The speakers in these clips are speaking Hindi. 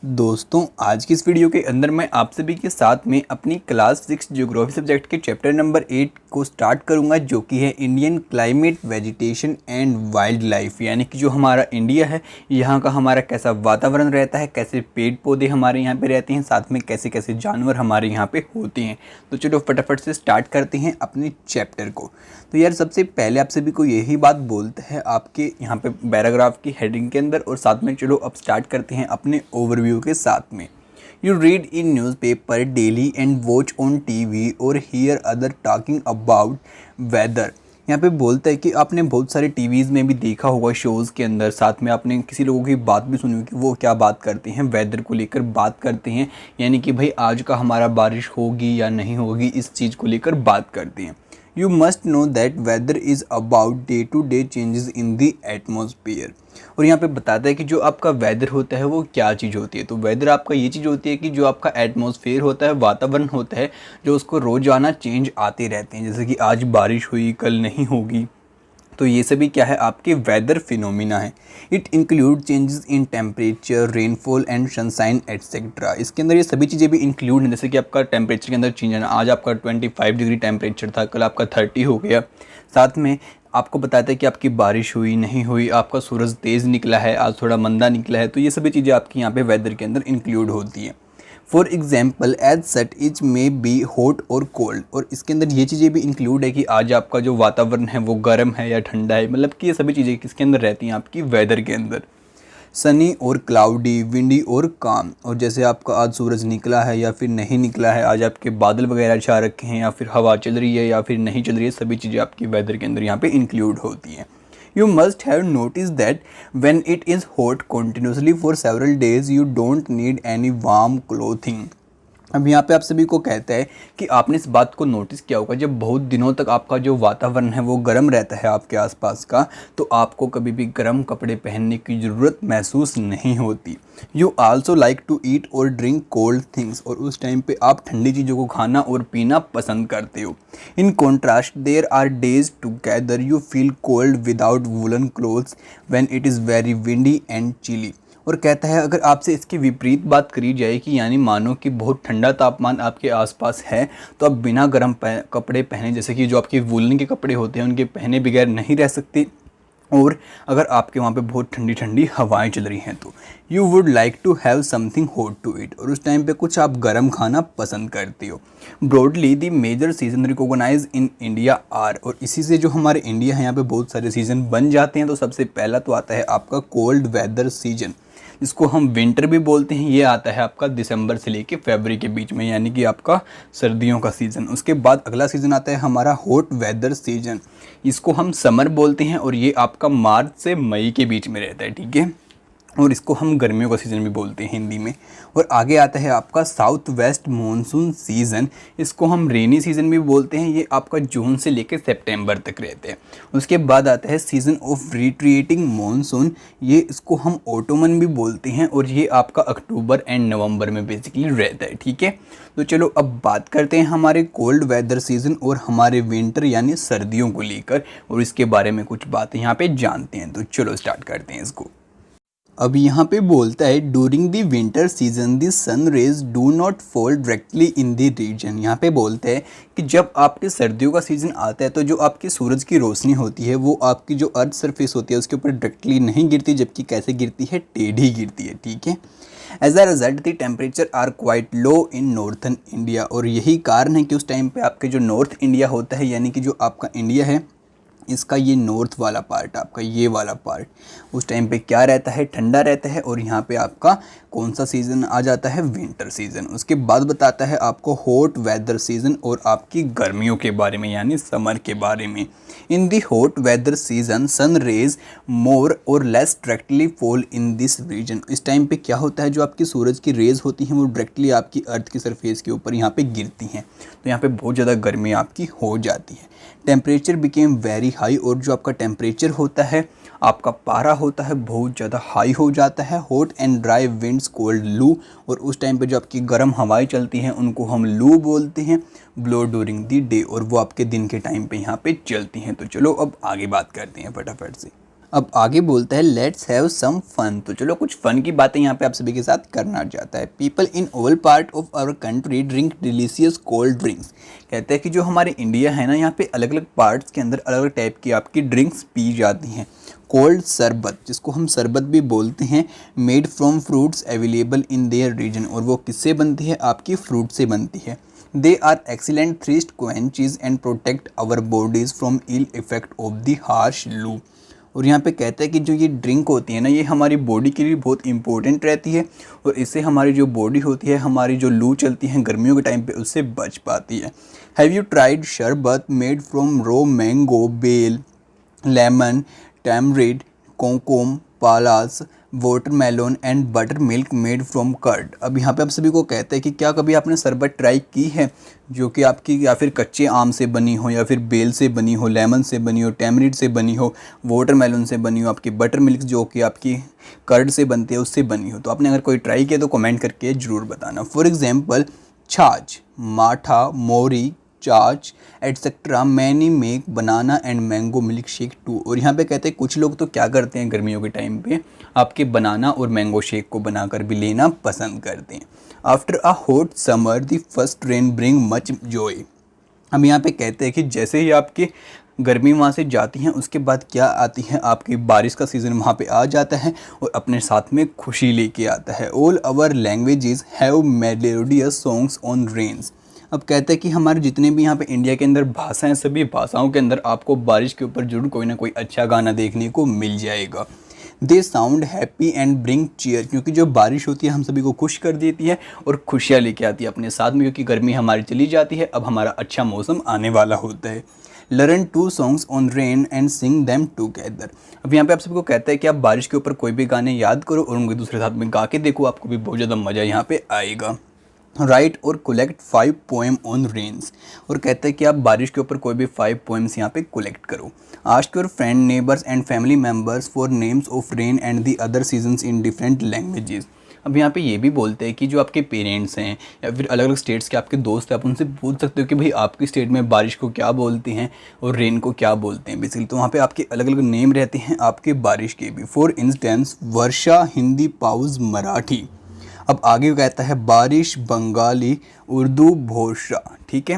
दोस्तों आज की इस वीडियो के अंदर मैं आप सभी के साथ में अपनी क्लास 6 ज्योग्राफी सब्जेक्ट के चैप्टर नंबर 8 को स्टार्ट करूंगा, जो कि है Indian climate, vegetation and wild life. यानी कि जो हमारा इंडिया है, यहाँ का हमारा कैसा वातावरण रहता है, कैसे पेड़ पौधे हमारे यहाँ पे रहते हैं, साथ में कैसे कैसे जानवर हमारे यहाँ पे होते हैं। तो चलो फटाफट से स्टार्ट करते हैं अपने चैप्टर को। तो यार सबसे पहले आप सभी को यही बात बोलते हैं आपके यहाँ पे पैराग्राफ की हेडिंग के अंदर, और साथ में चलो अब स्टार्ट करते हैं अपने ओवरव्यू के साथ में। You read in newspaper daily and watch on TV और hear other talking about weather. यहाँ पे बोलता है कि आपने बहुत सारे टीवीज़ में भी देखा होगा, शोज़ के अंदर, साथ में आपने किसी लोगों की बात भी सुनी होगी, वो क्या बात करते हैं, वेदर को लेकर बात करते हैं। यानी कि भाई आज का हमारा बारिश होगी या नहीं होगी, इस चीज़ को लेकर बात करते हैं। You must know that weather is about day-to-day changes in the atmosphere। और यहाँ पे बताता है कि जो आपका वेदर होता है वो क्या चीज़ होती है। तो वेदर आपका ये चीज़ होती है कि जो आपका एटमॉस्फेयर होता है, वातावरण होता है, जो उसको रोज़ाना चेंज आते रहते हैं। जैसे कि आज बारिश हुई, कल नहीं होगी, तो ये सभी क्या है, आपके वेदर फिनोमिना है। It include changes in temperature, rainfall and sunshine etcetera. इसके अंदर ये सभी चीज़ें भी इंक्लूड हैं। जैसे कि आपका टेम्परेचर के अंदर चेंज है ना, आज आपका 25 डिग्री टेम्परेचर था, कल आपका 30 हो गया। साथ में आपको बताता है कि आपकी बारिश हुई नहीं हुई, आपका सूरज तेज़ निकला है, आज थोड़ा मंदा निकला है। तो ये सभी चीज़ें आपकी यहाँ पे वेदर के अंदर इंक्लूड होती हैं। फॉर एग्जाम्पल एज सट इज मे बी हॉट और कोल्ड। और इसके अंदर ये चीज़ें भी इंक्लूड है कि आज आपका जो वातावरण है वो गर्म है या ठंडा है। मतलब कि ये सभी चीज़ें किसके अंदर रहती हैं, आपकी वेदर के अंदर। सनी और क्लाउडी, विंडी और काम। और जैसे आपका आज सूरज निकला है या फिर नहीं निकला है, आज आपके बादल वगैरह छा रखे हैं या फिर हवा चल रही है या फिर नहीं चल रही है, सभी चीज़ें आपकी वेदर के अंदर यहाँ पे इंक्लूड होती हैं। You must have noticed that when it is hot continuously for several days, you don't need any warm clothing। अब यहाँ पे आप सभी को कहता है कि आपने इस बात को नोटिस किया होगा, जब बहुत दिनों तक आपका जो वातावरण है वो गर्म रहता है आपके आसपास का, तो आपको कभी भी गर्म कपड़े पहनने की ज़रूरत महसूस नहीं होती। You also like to eat और ड्रिंक कोल्ड थिंग्स। और उस टाइम पे आप ठंडी चीज़ों को खाना और पीना पसंद करते हो। In contrast there are days together you feel cold without woollen clothes when it is very windy and chilly. और कहता है अगर आपसे इसकी विपरीत बात करी जाए कि यानी मानो कि बहुत ठंडा तापमान आपके आसपास है, तो आप बिना गर्म कपड़े पहने, जैसे कि जो आपके वूलन के कपड़े होते हैं उनके पहने बगैर नहीं रह सकते। और अगर आपके वहाँ पे बहुत ठंडी ठंडी हवाएं चल रही हैं, तो you would like to have something hot to eat. और उस टाइम पे कुछ आप गर्म खाना पसंद करते हो। Broadly the major season recognise in India are. और इसी से जो हमारे इंडिया है, यहाँ पे बहुत सारे सीज़न बन जाते हैं। तो सबसे पहला तो आता है आपका कोल्ड वेदर सीजन, जिसको हम विंटर भी बोलते हैं। ये आता है आपका दिसंबर से लेके फरवरी के बीच में, यानी कि आपका सर्दियों का सीज़न। उसके बाद अगला सीज़न आता है हमारा हॉट वेदर सीजन, इसको हम समर बोलते हैं। और ये आपका मार्च से मई के बीच में रहता है, ठीक है। और इसको हम गर्मियों का सीज़न भी बोलते हैं हिंदी में। और आगे आता है आपका साउथ वेस्ट मानसून सीज़न, इसको हम रेनी सीज़न भी बोलते हैं। ये आपका जून से लेकर सितंबर तक रहते हैं। उसके बाद आता है सीज़न ऑफ रिट्रीटिंग मानसून, ये इसको हम ऑटोमन भी बोलते हैं। और ये आपका अक्टूबर एंड नवंबर में बेसिकली रहता है, ठीक है। तो चलो अब बात करते हैं हमारे कोल्ड वेदर सीज़न और हमारे विंटर यानी सर्दियों को लेकर, और इसके बारे में कुछ बातें यहाँ पे जानते हैं। तो चलो स्टार्ट करते हैं इसको। अब यहाँ पे बोलता है during the winter season the sun rays do not fall directly in the region. यहाँ पे बोलते हैं कि जब आपके सर्दियों का सीज़न आता है, तो जो आपकी सूरज की रोशनी होती है वो आपकी जो अर्थ सरफेस होती है उसके ऊपर डायरेक्टली नहीं गिरती, जबकि कैसे गिरती है, टेढ़ी गिरती है, ठीक है। As a result the temperature are quite low in northern India. और यही कारण है कि उस टाइम पे आपके जो नॉर्थ इंडिया होता है, यानी कि जो आपका इंडिया है, इसका ये नॉर्थ वाला पार्ट, आपका ये वाला पार्ट, उस टाइम पे क्या रहता है, ठंडा रहता है। और यहाँ पे आपका कौन सा सीज़न आ जाता है, विंटर सीज़न। उसके बाद बताता है आपको हॉट वेदर सीज़न और आपकी गर्मियों के बारे में, यानी समर के बारे में। In the hot weather season sun rays more or less directly fall in this region. इस टाइम पे क्या होता है, जो आपकी सूरज की रेज होती हैं वो डायरेक्टली आपकी अर्थ की सरफेस के ऊपर यहाँ पे गिरती हैं, तो यहाँ पे बहुत ज़्यादा गर्मी आपकी हो जाती है। Temperature became very high. और जो आपका टेम्परेचर होता है, आपका पारा होता है, बहुत ज़्यादा हाई हो जाता है। Hot and dry winds cold लू। और उस टाइम पे जो आपकी गर्म हवाएं चलती हैं उनको हम लू बोलते हैं। ब्लो ड्यूरिंग दी डे, और वो आपके दिन के टाइम पे यहाँ पे चलती हैं। तो चलो अब आगे बात करते हैं फटाफट से। अब आगे बोलता है लेट्स हैव सम फन। तो चलो कुछ फन की बातें यहाँ पे आप सभी के साथ करना चाहता है। People in all part of our country drink delicious cold drinks. कहते हैं कि जो हमारे इंडिया है ना, यहाँ पे अलग अलग पार्ट्स के अंदर अलग अलग टाइप की आपकी ड्रिंक्स पी जाती हैं। कोल्ड शरबत, जिसको हम शरबत भी बोलते हैं, made from fruits available in their region. और वो किससे बनती है? आपकी फ्रूट से बनती है। They are excellent thirst quenchers and protect our bodies from ill effect of the harsh loo. और यहाँ पे कहता है कि जो ये ड्रिंक होती है ना, ये हमारी बॉडी के लिए बहुत इंपॉर्टेंट रहती है और इससे हमारी जो बॉडी होती है, हमारी जो लू चलती है गर्मियों के टाइम पे, उससे बच पाती है। Have you tried sharbat made from raw mango, bael, lemon, tamarind, kokum, palash, watermelon and butter milk made from curd. अब यहाँ पे आप सभी को कहते हैं कि क्या कभी आपने शरबत ट्राई की है जो कि आपकी या फिर कच्चे आम से बनी हो, या फिर बेल से बनी हो, लेमन से बनी हो, टैमरिड से बनी हो, वाटरमेलन से बनी हो, आपकी बटर मिल्क जो कि आपकी कर्ड से बनती है उससे बनी हो। तो आपने अगर कोई ट्राई किया तो कमेंट करके ज़रूर बताना। फॉर एग्जाम्पल छाछ, माठा, मोरी, चाच etcetera many make banana and mango milkshake too. और यहाँ पे कहते हैं कुछ लोग तो क्या करते हैं गर्मियों के टाइम पे आपके बनाना और मैंगो शेक को बनाकर भी लेना पसंद करते हैं। After a hot summer the first rain bring much Joy. हम यहाँ पे कहते हैं कि जैसे ही आपकी गर्मी वहाँ से जाती हैं उसके बाद क्या आती है? आपकी बारिश का सीज़न वहाँ पे आ जाता है और अपने साथ में खुशी लेके आता है। All our languages have melodious songs on rains. अब कहते हैं कि हमारे जितने भी यहाँ पे इंडिया के अंदर भाषाएं, सभी भाषाओं के अंदर आपको बारिश के ऊपर जरूर कोई ना कोई अच्छा गाना देखने को मिल जाएगा। They sound happy and bring cheer, क्योंकि जो बारिश होती है हम सभी को खुश कर देती है और खुशियाँ लेके आती है अपने साथ में, क्योंकि गर्मी हमारी चली जाती है, अब हमारा अच्छा मौसम आने वाला होता है। Learn 2 songs on rain and Singh them together. अब यहाँ पे आप सबको कहता है कि आप बारिश के ऊपर कोई भी गाने याद करो और उनको दूसरे साथ में गा के देखो, आपको भी बहुत ज़्यादा मज़ा यहाँ पे आएगा। राइट और कलेक्ट 5 poem ऑन रेन्स। और कहते हैं कि आप बारिश के ऊपर कोई भी 5 poems यहाँ पे कलेक्ट करो। Ask your friend, neighbours and family members for names of rain and the other seasons in different languages. अब यहाँ पे ये भी बोलते हैं कि जो आपके पेरेंट्स हैं या फिर अलग अलग स्टेट्स के आपके दोस्त हैं, आप उनसे पूछ सकते हो कि भाई आपकी स्टेट में बारिश को क्या बोलते हैं और रेन को क्या बोलते हैं बेसिकली। तो वहाँ पे आपके अलग अलग नेम रहते हैं आपके बारिश के भी। फॉर इंस्टेंस वर्षा हिंदी, पाउस मराठी। अब आगे कहता है बारिश बंगाली, उर्दू भोषा। ठीक है,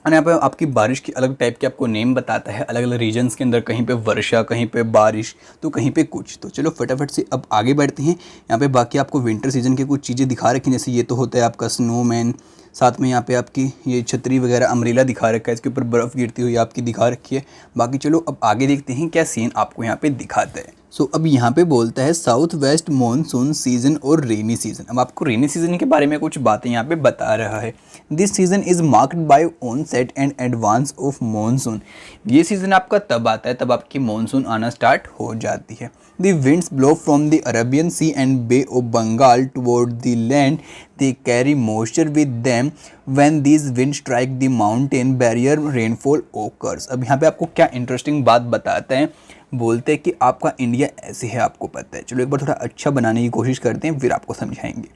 और यहाँ पे आपकी बारिश की अलग टाइप के आपको नेम बताता है अलग अलग रीजन्स के अंदर, कहीं पे वर्षा, कहीं पे बारिश, तो कहीं पे कुछ। तो चलो फटाफट से अब आगे बढ़ते हैं। यहाँ पे बाकी आपको विंटर सीजन के कुछ चीज़ें दिखा रखी हैं, जैसे ये तो होता है आपका स्नोमैन, साथ में यहाँ पे आपकी ये छतरी वगैरह अम्ब्रेला दिखा रखा है, इसके ऊपर बर्फ़ गिरती हुई आपकी दिखा रखी है। बाकी चलो अब आगे देखते हैं क्या सीन आपको यहाँ पे दिखाता है। अब यहाँ पे बोलता है साउथ वेस्ट मानसून सीजन और रेनी सीजन। अब आपको रेनी सीजन के बारे में कुछ बातें यहाँ पे बता रहा है। This season is marked by onset and advance of monsoon. ये सीजन आपका तब आता है तब आपकी मानसून आना स्टार्ट हो जाती है। The winds blow from the Arabian Sea and Bay of Bengal toward the land. They carry moisture with them. When these wind strike the mountain barrier rainfall occurs. अब यहाँ पे आपको क्या इंटरेस्टिंग बात बताते हैं, बोलते हैं कि आपका इंडिया ऐसे है, आपको पता है। चलो एक बार थोड़ा अच्छा बनाने की कोशिश करते हैं, फिर आपको समझाएंगे।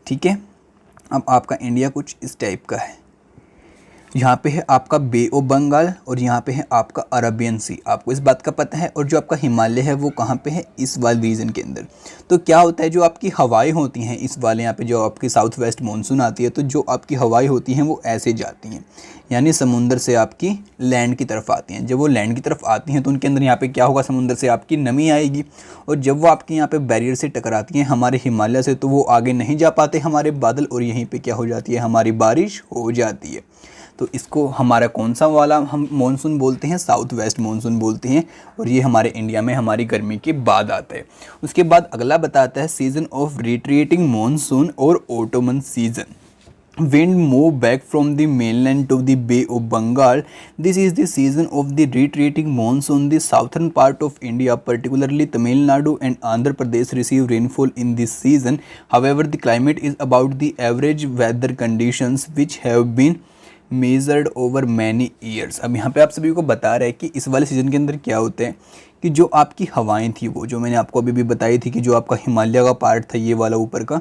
ठीक है, अब आपका इंडिया कुछ इस टाइप का है। यहाँ पे है आपका बे ऑफ बंगाल और यहाँ पे है आपका अरबियन सी, आपको इस बात का पता है। और जो आपका हिमालय है वो कहाँ पे है? इस वाले रीजन के अंदर। तो क्या होता है, जो आपकी हवाएं होती हैं इस वाले यहाँ पे, जो आपकी साउथ वेस्ट मानसून आती है, तो जो आपकी हवाएं होती हैं वो ऐसे जाती हैं, यानी समुंदर से आपकी लैंड की तरफ आती हैं। जब वो लैंड की तरफ आती हैं तो उनके अंदर यहाँ पे क्या होगा, समुंदर से आपकी नमी आएगी, और जब वो आपके यहाँ पे बैरियर से टकराती हैं हमारे हिमालय से, तो वो आगे नहीं जा पाते हमारे बादल, और यहीं पे क्या हो जाती है, हमारी बारिश हो जाती है। तो इसको हमारा कौन सा वाला हम मानसून बोलते हैं? साउथ वेस्ट मानसून बोलते हैं। और ये हमारे इंडिया में हमारी गर्मी के बाद आता है। उसके बाद अगला बताता है सीजन ऑफ रिट्रीटिंग मानसून और Ottoman season. Wind move back from the mainland to the Bay of Bengal. This is the season of the retreating monsoon. The southern part of India, particularly Tamil Nadu and Andhra Pradesh, receive rainfall in this season. However, the climate is about the average weather conditions which have been measured over many years. अब यहाँ पे आप सभी को बता रहे हैं कि इस वाले सीज़न के अंदर क्या होते हैं कि जो आपकी हवाएं थी, वो जो मैंने आपको अभी भी बताई थी कि जो आपका हिमालय का पार्ट था ये वाला ऊपर का,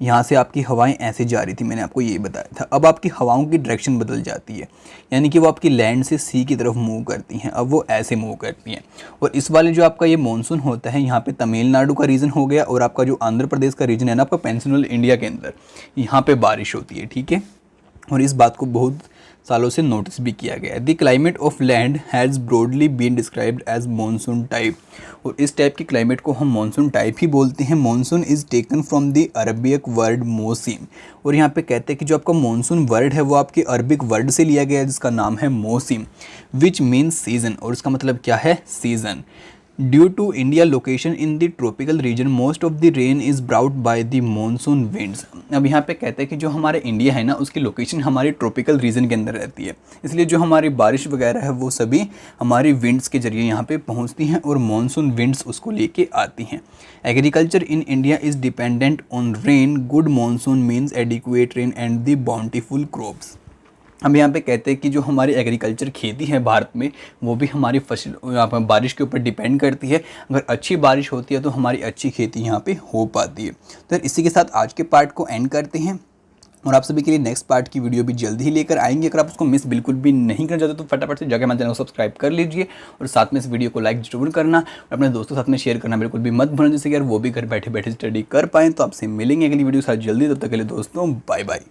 यहाँ से आपकी हवाएं ऐसे जा रही थी, मैंने आपको ये बताया था। अब आपकी हवाओं की डायरेक्शन बदल जाती है, यानी कि वो आपकी लैंड से सी की तरफ मूव करती हैं। अब वो ऐसे मूव करती हैं और इस वाले जो आपका ये मानसून होता है, यहाँ पे तमिलनाडु का रीजन हो गया और आपका जो आंध्र प्रदेश का रीजन है ना आपका पेनिनसुलर इंडिया के अंदर, यहाँ पे बारिश होती है, ठीक है। और इस बात को बहुत सालों से नोटिस भी किया गया है। The climate of land has broadly been described as monsoon type. और इस टाइप के क्लाइमेट को हम मानसून टाइप ही बोलते हैं। Monsoon is taken from the Arabic word mausim. और यहाँ पे कहते हैं कि जो आपका मानसून वर्ड है वो आपके अरबिक वर्ड से लिया गया है जिसका नाम है मोसिम, विच मीन्स सीजन। और इसका मतलब क्या है? Season. Due to India location in the tropical region most of the rain is brought by the monsoon winds. अब यहाँ पे कहते हैं कि जो हमारे इंडिया है ना उसकी लोकेशन हमारे ट्रॉपिकल रीजन के अंदर रहती है, इसलिए जो हमारी बारिश वगैरह है वो सभी हमारी विंड्स के जरिए यहाँ पे पहुँचती हैं और मानसून विंड्स उसको लेके आती हैं। Agriculture in India is dependent on rain. Good monsoon means adequate rain and the bountiful crops. अब यहाँ पे कहते हैं कि जो हमारी एग्रीकल्चर खेती है भारत में वो भी हमारी फसल बारिश के ऊपर डिपेंड करती है। अगर अच्छी बारिश होती है तो हमारी अच्छी खेती यहाँ पे हो पाती है। तो इसी के साथ आज के पार्ट को एंड करते हैं और आप सभी के लिए नेक्स्ट पार्ट की वीडियो भी जल्दी ही लेकर आएंगे। अगर आप उसको मिस बिल्कुल भी नहीं करना चाहते तो फटाफट से जाकर हमारे चैनल को सब्सक्राइब कर लीजिए और साथ में इस वीडियो को लाइक जरूर करना और अपने दोस्तों के साथ में शेयर करना बिल्कुल भी मत भूलना, जैसे कि यार वो भी घर बैठे बैठे स्टडी कर पाएँ। तो आपसे मिलेंगे अगली वीडियो के साथ जल्दी, तब तक के लिए दोस्तों बाय बाय।